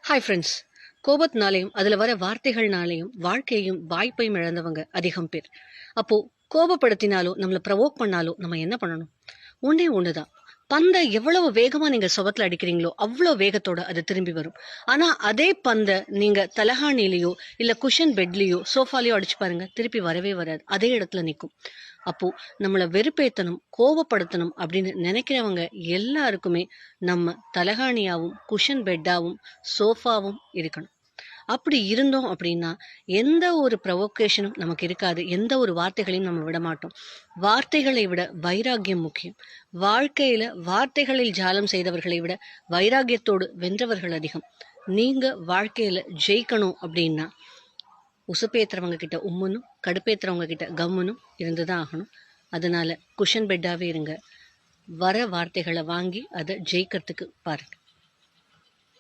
Hi friends. கோபத்தினாலையும் அதில் வர வார்த்தைகள்னாலையும் வாழ்க்கையையும் வாய்ப்பையும் இழந்தவங்க அதிகம் பேர். அப்போ கோபப்படுத்தினாலோ நம்மளை ப்ரவோக் பண்ணாலோ நம்ம என்ன பண்ணணும்? ஒன்றே ஒன்று தான். பந்தை எவ்வளவு வேகமாக நீங்கள் சுவத்தில் அடிக்கிறீங்களோ அவ்வளோ வேகத்தோட அது திரும்பி வரும். ஆனால் அதே பந்தை நீங்கள் தலகாணிலேயோ இல்லை குஷன் பெட்லேயோ சோஃபாலேயோ அடிச்சு பாருங்க, திருப்பி வரவே வராது, அதே இடத்துல நிற்கும். அப்போ நம்மளை வெறுப்பேத்தணும், கோபப்படுத்தணும் அப்படின்னு நினைக்கிறவங்க எல்லாருக்குமே நம்ம தலகாணியாவும் குஷன் பெட்டாவும் சோஃபாவும் இருக்கணும். அப்படி இருந்தோம் அப்படின்னா எந்த ஒரு ப்ரொவோகேஷனும் நமக்கு இருக்காது, எந்த ஒரு வார்த்தைகளையும் நம்ம விட மாட்டோம். வார்த்தைகளை விட வைராகியம் முக்கியம். வாழ்க்கையில வார்த்தைகளில் ஜாலம் செய்தவர்களை விட வைராகியத்தோடு வென்றவர்கள் அதிகம். நீங்க வாழ்க்கையில ஜெயிக்கணும் அப்படின்னா உசுப்பேத்துறவங்க கிட்ட உம்முனும் கடுப்பேத்துறவங்க கிட்ட கம்முனும் இருந்துதான் ஆகணும். அதனால குஷன் பெட்டாவே இருங்க. வர வார்த்தைகளை வாங்கி அதை ஜெயிக்கிறதுக்கு பாருங்க.